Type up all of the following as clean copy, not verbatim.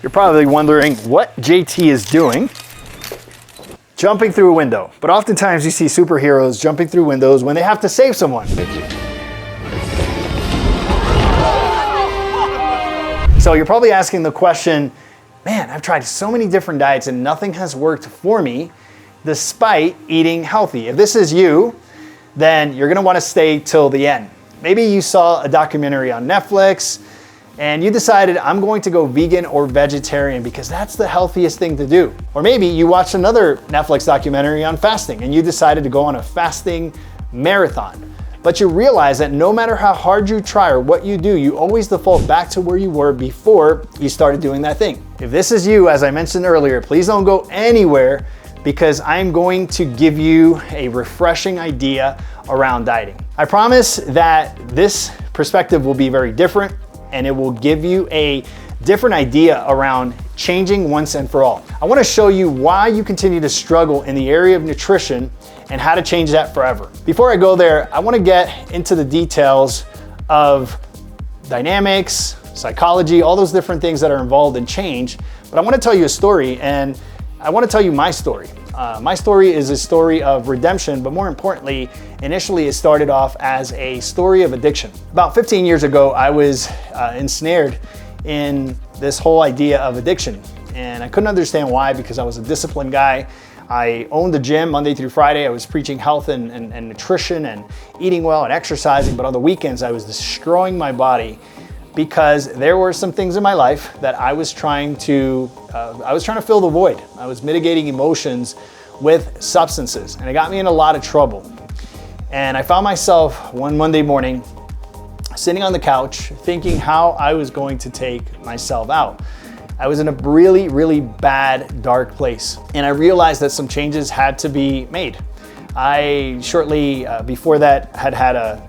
You're probably wondering what JT is doing. Jumping through a window. But oftentimes you see superheroes jumping through windows when they have to save someone. Thank you. So you're probably asking the question, man, I've tried so many different diets and nothing has worked for me despite eating healthy. If this is you, then you're gonna wanna stay till the end. Maybe you saw a documentary on Netflix and you decided, I'm going to go vegan or vegetarian because that's the healthiest thing to do. Or maybe you watched another Netflix documentary on fasting and you decided to go on a fasting marathon. But you realize that no matter how hard you try or what you do, you always default back to where you were before you started doing that thing. If this is you, as I mentioned earlier, please don't go anywhere because I'm going to give you a refreshing idea around dieting. I promise that this perspective will be very different and it will give you a different idea around changing once and for all. I wanna show you why you continue to struggle in the area of nutrition and how to change that forever. Before I go there, I wanna get into the details of dynamics, psychology, all those different things that are involved in change, but I wanna tell you a story and I wanna tell you my story. My story is a story of redemption, but more importantly, initially it started off as a story of addiction. About 15 years ago, I was ensnared in this whole idea of addiction. And I couldn't understand why, because I was a disciplined guy. I owned a gym Monday through Friday. I was preaching health and nutrition and eating well and exercising, but on the weekends I was destroying my body because there were some things in my life that I was trying to fill the void. I was mitigating emotions with substances, and it got me in a lot of trouble. And I found myself one Monday morning sitting on the couch thinking how I was going to take myself out. I was in a really, really bad, dark place. And I realized that some changes had to be made. I shortly before that had a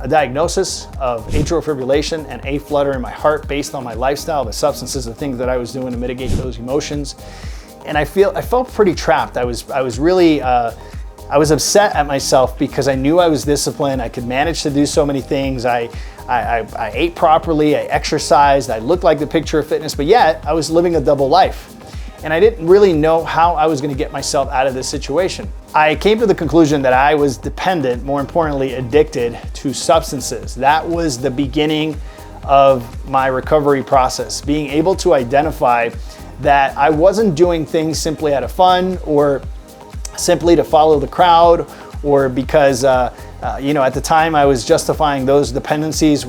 diagnosis of atrial fibrillation and a flutter in my heart based on my lifestyle, the substances, the things that I was doing to mitigate those emotions. And I felt pretty trapped. I was upset at myself because I knew I was disciplined. I could manage to do so many things. I ate properly, I exercised, I looked like the picture of fitness, but yet I was living a double life. And I didn't really know how I was gonna get myself out of this situation. I came to the conclusion that I was dependent, more importantly, addicted to substances. That was the beginning of my recovery process, being able to identify that I wasn't doing things simply out of fun or simply to follow the crowd or because, at the time I was justifying those dependencies,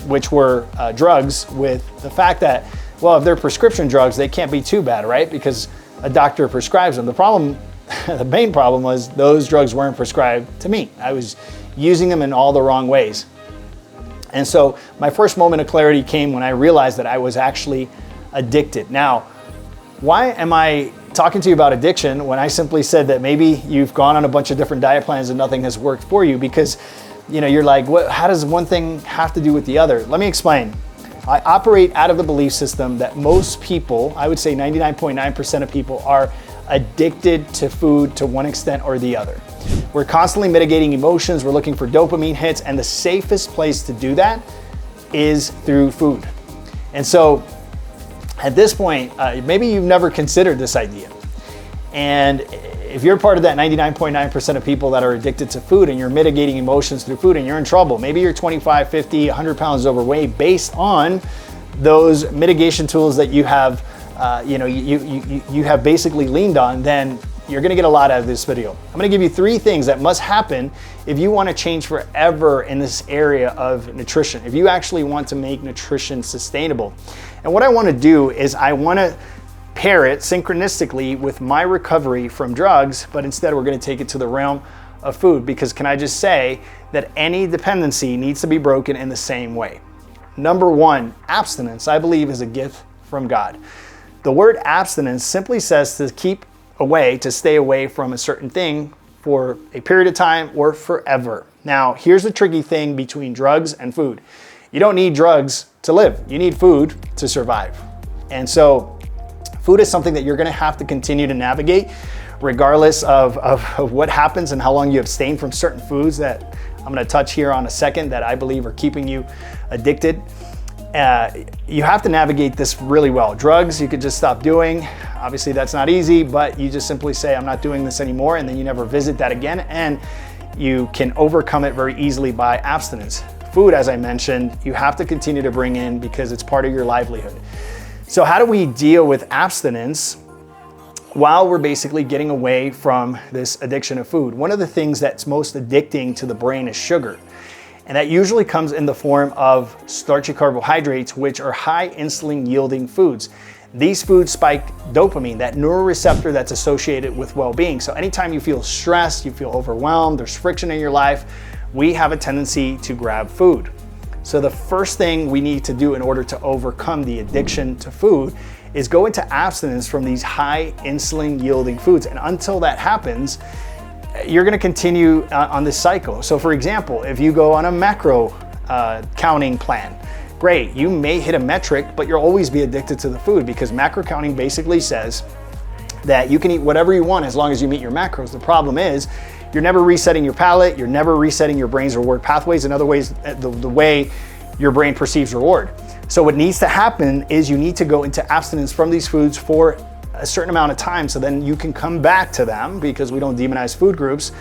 which were drugs, with the fact that, well, if they're prescription drugs, they can't be too bad, right? Because a doctor prescribes them. The problem, the main problem was those drugs weren't prescribed to me. I was using them in all the wrong ways. And so my first moment of clarity came when I realized that I was actually addicted. Now, why am I talking to you about addiction when I simply said that maybe you've gone on a bunch of different diet plans and nothing has worked for you? Because, you're like, how does one thing have to do with the other? Let me explain. I operate out of the belief system that most people, I would say 99.9% of people, are addicted to food to one extent or the other. We're constantly mitigating emotions, we're looking for dopamine hits, and the safest place to do that is through food. And so at this point, maybe you've never considered this idea. And if you're part of that 99.9% of people that are addicted to food and you're mitigating emotions through food and you're in trouble, maybe you're 25, 50, 100 pounds overweight based on those mitigation tools that you have, you have basically leaned on, then you're gonna get a lot out of this video. I'm gonna give you 3 things that must happen if you wanna change forever in this area of nutrition, if you actually want to make nutrition sustainable. And what I wanna do is I wanna pair it synchronistically with my recovery from drugs, but instead we're gonna take it to the realm of food, because can I just say that any dependency needs to be broken in the same way. Number 1, abstinence, I believe, is a gift from God. The word abstinence simply says to keep away, to stay away from a certain thing for a period of time or forever. Now, here's the tricky thing between drugs and food. You don't need drugs to live. You need food to survive. And so food is something that you're gonna have to continue to navigate regardless of what happens and how long you abstain from certain foods that I'm gonna touch here on a second that I believe are keeping you addicted. you have to navigate this really well. Drugs, you could just stop doing. Obviously that's not easy, but you just simply say, I'm not doing this anymore, and then you never visit that again, and you can overcome it very easily by abstinence. Food, as I mentioned, you have to continue to bring in because it's part of your livelihood. So how do we deal with abstinence while we're basically getting away from this addiction of food? One of the things that's most addicting to the brain is sugar. And that usually comes in the form of starchy carbohydrates, which are high insulin yielding foods. These foods spike dopamine, that neuroreceptor that's associated with well-being. So anytime you feel stressed, you feel overwhelmed, there's friction in your life, we have a tendency to grab food. So the first thing we need to do in order to overcome the addiction to food is go into abstinence from these high insulin yielding foods. And until that happens, you're gonna continue on this cycle. So for example, if you go on a macro counting plan, great, you may hit a metric, but you'll always be addicted to the food, because macro counting basically says that you can eat whatever you want as long as you meet your macros. The problem is, you're never resetting your palate, you're never resetting your brain's reward pathways, in other ways, the way your brain perceives reward. So what needs to happen is you need to go into abstinence from these foods for a certain amount of time, so then you can come back to them, because we don't demonize food groups,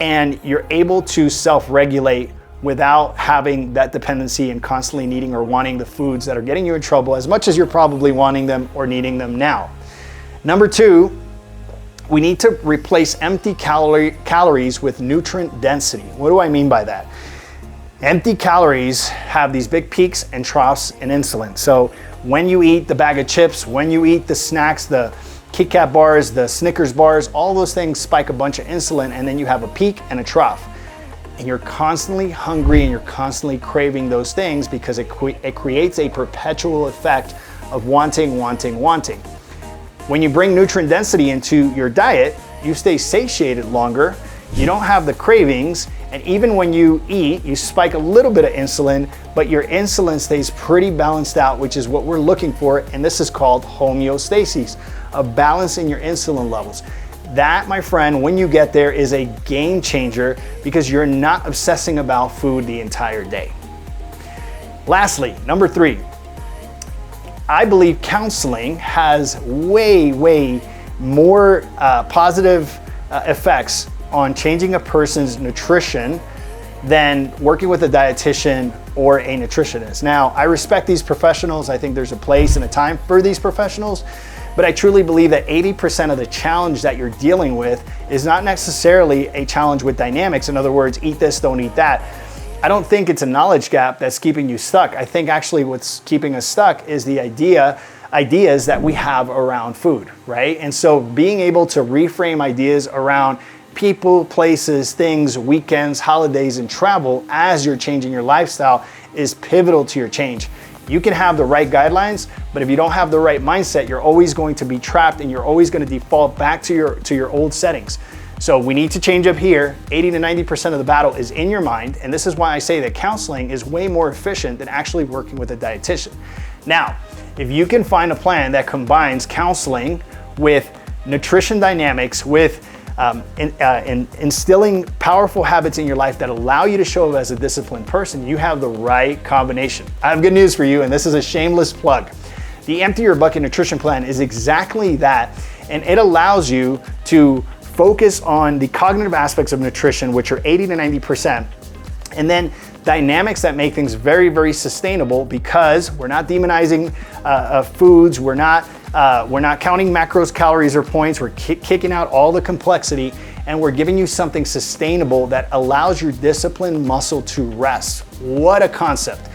and you're able to self-regulate without having that dependency and constantly needing or wanting the foods that are getting you in trouble as much as you're probably wanting them or needing them now. Number two, we need to replace empty calories with nutrient density. What do I mean by that? Empty calories have these big peaks and troughs in insulin. So when you eat the bag of chips, when you eat the snacks, the Kit Kat bars, the Snickers bars, all those things spike a bunch of insulin, and then you have a peak and a trough. And you're constantly hungry and you're constantly craving those things, because it creates a perpetual effect of wanting. When you bring nutrient density into your diet, you stay satiated longer, you don't have the cravings, and even when you eat, you spike a little bit of insulin, but your insulin stays pretty balanced out, which is what we're looking for, and this is called homeostasis, a balance in your insulin levels. That, my friend, when you get there, is a game changer, because you're not obsessing about food the entire day. Lastly, number three, I believe counseling has way more positive effects on changing a person's nutrition than working with a dietitian or a nutritionist. Now, I respect these professionals. I think there's a place and a time for these professionals, but I truly believe that 80% of the challenge that you're dealing with is not necessarily a challenge with dynamics. In other words, eat this, don't eat that. I don't think it's a knowledge gap that's keeping you stuck. I think actually what's keeping us stuck is the ideas that we have around food, right? And so being able to reframe ideas around people, places, things, weekends, holidays, and travel as you're changing your lifestyle is pivotal to your change. You can have the right guidelines, but if you don't have the right mindset, you're always going to be trapped, and you're always going to default back to your old settings. So we need to change up here. 80 to 90% of the battle is in your mind, and this is why I say that counseling is way more efficient than actually working with a dietitian. Now, if you can find a plan that combines counseling with nutrition dynamics, with instilling powerful habits in your life that allow you to show up as a disciplined person, you have the right combination. I have good news for you, and this is a shameless plug. The Empty Your Bucket Nutrition Plan is exactly that, and it allows you to focus on the cognitive aspects of nutrition, which are 80 to 90%, and then dynamics that make things very sustainable, because we're not demonizing foods, we're not counting macros, calories, or points, we're kicking out all the complexity, and we're giving you something sustainable that allows your disciplined muscle to rest. What a concept.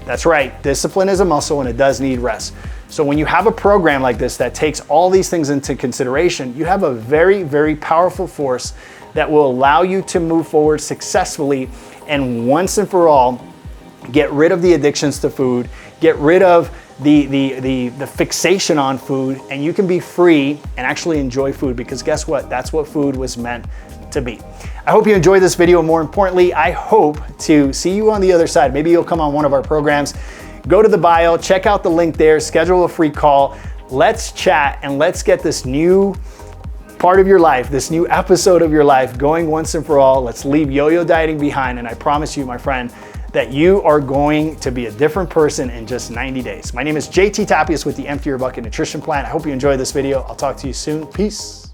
That's right, discipline is a muscle and it does need rest. So when you have a program like this that takes all these things into consideration, you have a very powerful force that will allow you to move forward successfully and once and for all get rid of the addictions to food, get rid of the fixation on food, and you can be free and actually enjoy food, because guess what? That's what food was meant to be. I hope you enjoyed this video. More importantly, I hope to see you on the other side. Maybe you'll come on one of our programs. Go to the bio, check out the link there, schedule a free call. Let's chat and let's get this new part of your life, this new episode of your life going once and for all. Let's leave yo-yo dieting behind, and I promise you, my friend, that you are going to be a different person in just 90 days. My name is JT Tapias with the Empty Your Bucket Nutrition Plan. I hope you enjoyed this video. I'll talk to you soon. Peace.